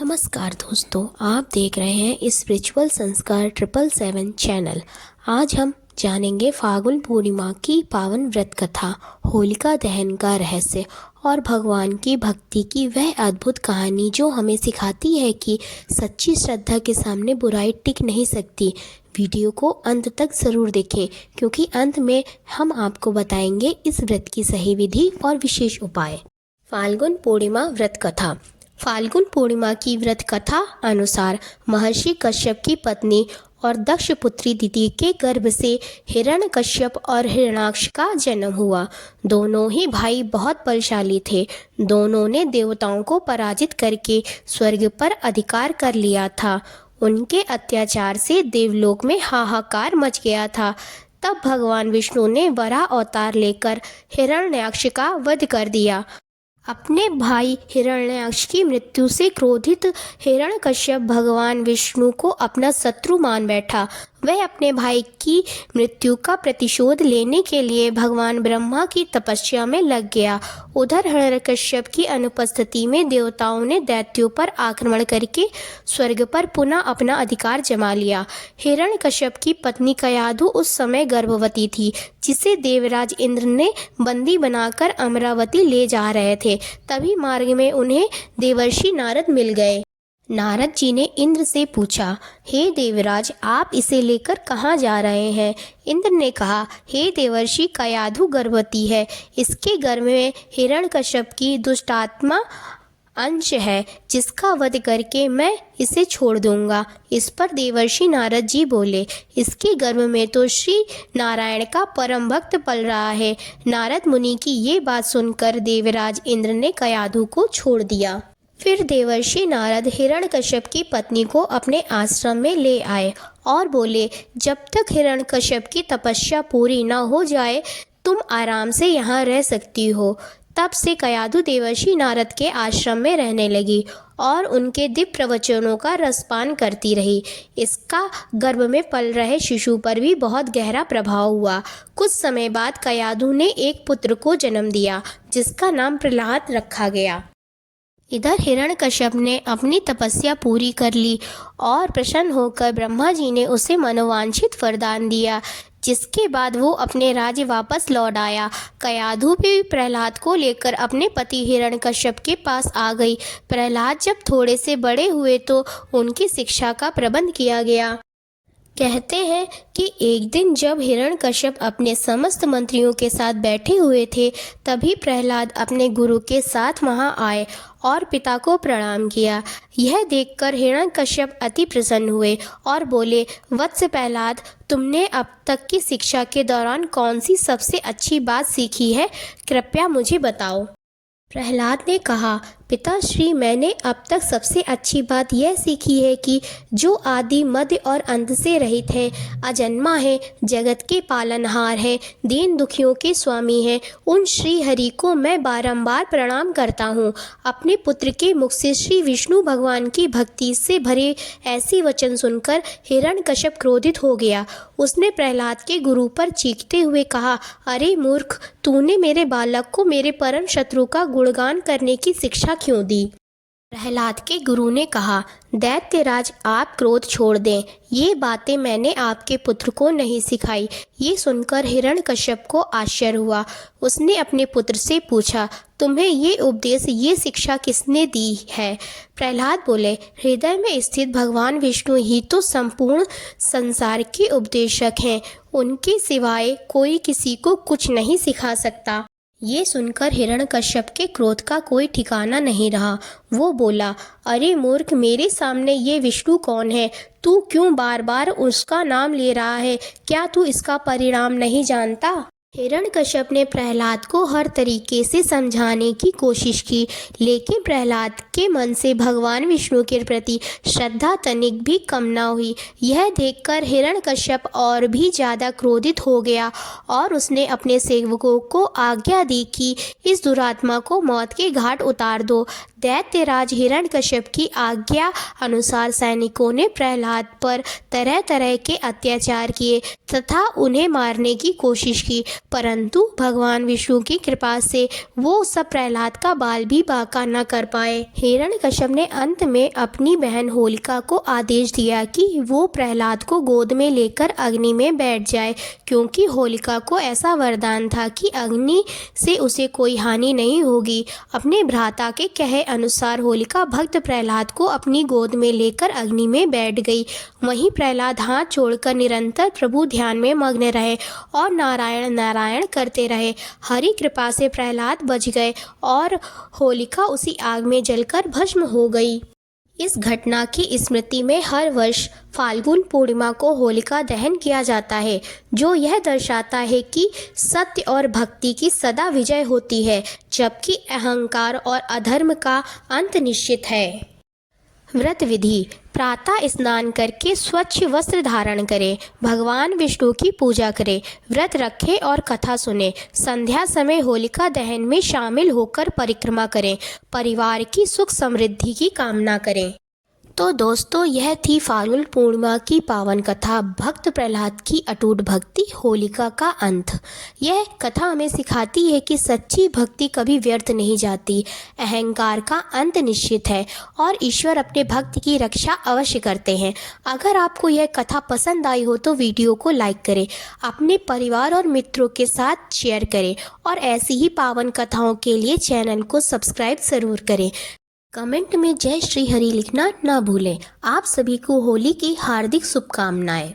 नमस्कार दोस्तों, आप देख रहे हैं स्पिरिचुअल संस्कार 777 चैनल। आज हम जानेंगे फाल्गुन पूर्णिमा की पावन व्रत कथा, होलिका दहन का रहस्य और भगवान की भक्ति की वह अद्भुत कहानी जो हमें सिखाती है कि सच्ची श्रद्धा के सामने बुराई टिक नहीं सकती। वीडियो को अंत तक ज़रूर देखें क्योंकि अंत में हम आपको बताएंगे इस व्रत की सही विधि और विशेष उपाय। फाल्गुन पूर्णिमा व्रत कथा। फाल्गुन पूर्णिमा की व्रत कथा अनुसार महर्षि कश्यप की पत्नी और दक्ष पुत्री दिति के गर्भ से हिरण्यकश्यप और हिरण्याक्ष का जन्म हुआ। दोनों ही भाई बहुत बलशाली थे। दोनों ने देवताओं को पराजित करके स्वर्ग पर अधिकार कर लिया था। उनके अत्याचार से देवलोक में हाहाकार मच गया था। तब भगवान विष्णु ने वराह अवतार लेकर हिरण्याक्ष का वध कर दिया। अपने भाई हिरण्याक्ष की मृत्यु से क्रोधित हिरण्यकश्यप भगवान विष्णु को अपना शत्रु मान बैठा। वह अपने भाई की मृत्यु का प्रतिशोध लेने के लिए भगवान ब्रह्मा की तपस्या में लग गया। उधर हिरण्यकश्यप की अनुपस्थिति में देवताओं ने दैत्यों पर आक्रमण करके स्वर्ग पर पुनः अपना अधिकार जमा लिया। हिरण्यकश्यप की पत्नी कयाधु उस समय गर्भवती थी, जिसे देवराज इंद्र ने बंदी बनाकर अमरावती ले जा रहे थे। तभी मार्ग में उन्हें देवर्षि नारद मिल गए। नारद जी ने इंद्र से पूछा, हे देवराज, आप इसे लेकर कहाँ जा रहे हैं? इंद्र ने कहा, हे देवर्षि, कयाधु गर्भवती है। इसके गर्भ में हिरण्यकश्यप की दुष्टात्मा अंश है, जिसका वध करके मैं इसे छोड़ दूंगा। इस पर देवर्षि नारद जी बोले, इसके गर्भ में तो श्री नारायण का परम भक्त पल रहा है। नारद मुनि की ये बात सुनकर देवराज इंद्र ने कयाधु को छोड़ दिया। फिर देवर्षि नारद हिरण्यकश्यप की पत्नी को अपने आश्रम में ले आए और बोले, जब तक हिरण्यकश्यप की तपस्या पूरी न हो जाए तुम आराम से यहाँ रह सकती हो। तब से कयाधु देवर्षि नारद के आश्रम में रहने लगी और उनके दिव्य प्रवचनों का रसपान करती रही। इसका गर्भ में पल रहे शिशु पर भी बहुत गहरा प्रभाव हुआ। कुछ समय बाद कयाधु ने एक पुत्र को जन्म दिया, जिसका नाम प्रहलाद रखा गया। इधर हिरण्यकश्यप ने अपनी तपस्या पूरी कर ली और प्रसन्न होकर ब्रह्मा जी ने उसे मनोवांछित वरदान दिया, जिसके बाद वो अपने राज्य वापस लौट आया। कयाधु भी प्रहलाद को लेकर अपने पति हिरण्यकश्यप के पास आ गई। प्रहलाद जब थोड़े से बड़े हुए तो उनकी शिक्षा का प्रबंध किया गया। कहते हैं कि एक दिन जब हिरण्यकश्यप अपने समस्त मंत्रियों के साथ बैठे हुए थे, तभी प्रहलाद अपने गुरु के साथ वहां आए और पिता को प्रणाम किया। यह देखकर हिरण्यकश्यप अति प्रसन्न हुए और बोले, वत्स प्रहलाद, तुमने अब तक की शिक्षा के दौरान कौन सी सबसे अच्छी बात सीखी है? कृपया मुझे बताओ। प्रहलाद ने कहा, पिताश्री, मैंने अब तक सबसे अच्छी बात यह सीखी है कि जो आदि मध्य और अंत से रहित है, अजन्मा है, जगत के पालनहार है, दीन दुखियों के स्वामी है, उन श्री हरि को मैं बारंबार प्रणाम करता हूँ। अपने पुत्र के मुख से श्री विष्णु भगवान की भक्ति से भरे ऐसे वचन सुनकर हिरण्यकश्यप क्रोधित हो गया। उसने प्रहलाद के गुरु पर चीखते हुए कहा, अरे मूर्ख, तूने मेरे बालक को मेरे परम शत्रु का गुणगान करने की शिक्षा क्यों दी? प्रहलाद के गुरु ने कहा, दैत्यराज, आप क्रोध छोड़ दें। ये बातें मैंने आपके पुत्र को नहीं सिखाई। ये सुनकर हिरण्यकश्यप को आश्चर्य हुआ। उसने अपने पुत्र से पूछा, तुम्हें ये उपदेश, ये शिक्षा किसने दी है? प्रहलाद बोले, हृदय में स्थित भगवान विष्णु ही तो संपूर्ण संसार के उपदेशक हैं। उनके सिवाय कोई किसी को कुछ नहीं सिखा सकता। ये सुनकर हिरण्यकश्यप के क्रोध का कोई ठिकाना नहीं रहा। वो बोला, अरे मूर्ख, मेरे सामने ये विष्णु कौन है? तू क्यों बार बार उसका नाम ले रहा है? क्या तू इसका परिणाम नहीं जानता? हिरण्यकश्यप ने प्रहलाद को हर तरीके से समझाने की कोशिश की, लेकिन प्रहलाद के मन से भगवान विष्णु के प्रति श्रद्धा तनिक भी कम न हुई। यह देखकर हिरण्यकश्यप और भी ज़्यादा क्रोधित हो गया और उसने अपने सेवकों को आज्ञा दी कि इस दुरात्मा को मौत के घाट उतार दो। दैत्यराज हिरण्यकश्यप की आज्ञा अनुसार सैनिकों ने प्रहलाद पर तरह तरह के अत्याचार किए तथा उन्हें मारने की कोशिश की। परंतु भगवान विष्णु की कृपा से वो सब प्रहलाद का बाल भी बांका न कर पाए। हिरण्यकश्यप ने अंत में अपनी बहन होलिका को आदेश दिया कि वो प्रहलाद को गोद में लेकर अग्नि में बैठ जाए, क्योंकि होलिका को ऐसा वरदान था कि अग्नि से उसे कोई हानि नहीं होगी। अपने भ्राता के कहे अनुसार होलिका भक्त प्रहलाद को अपनी गोद में लेकर अग्नि में बैठ गई। वहीं प्रहलाद हाथ जोड़कर निरंतर प्रभु ध्यान में मग्न रहे और नारायण नारायण करते रहे। हरि कृपा से प्रहलाद बच गए और होलिका उसी आग में जलकर भस्म हो गई। इस घटना की स्मृति में हर वर्ष फाल्गुन पूर्णिमा को होलिका दहन किया जाता है, जो यह दर्शाता है कि सत्य और भक्ति की सदा विजय होती है, जबकि अहंकार और अधर्म का अंत निश्चित है। व्रत विधि: प्रातः स्नान करके स्वच्छ वस्त्र धारण करें, भगवान विष्णु की पूजा करें, व्रत रखें और कथा सुने। संध्या समय होलिका दहन में शामिल होकर परिक्रमा करें, परिवार की सुख समृद्धि की कामना करें। तो दोस्तों, यह थी फाल्गुन पूर्णिमा की पावन कथा, भक्त प्रहलाद की अटूट भक्ति, होलिका का अंत। यह कथा हमें सिखाती है कि सच्ची भक्ति कभी व्यर्थ नहीं जाती, अहंकार का अंत निश्चित है और ईश्वर अपने भक्त की रक्षा अवश्य करते हैं। अगर आपको यह कथा पसंद आई हो तो वीडियो को लाइक करें, अपने परिवार और मित्रों के साथ शेयर करें और ऐसी ही पावन कथाओं के लिए चैनल को सब्सक्राइब ज़रूर करें। कमेंट में जय श्री हरि लिखना ना भूलें। आप सभी को होली की हार्दिक शुभकामनाएं।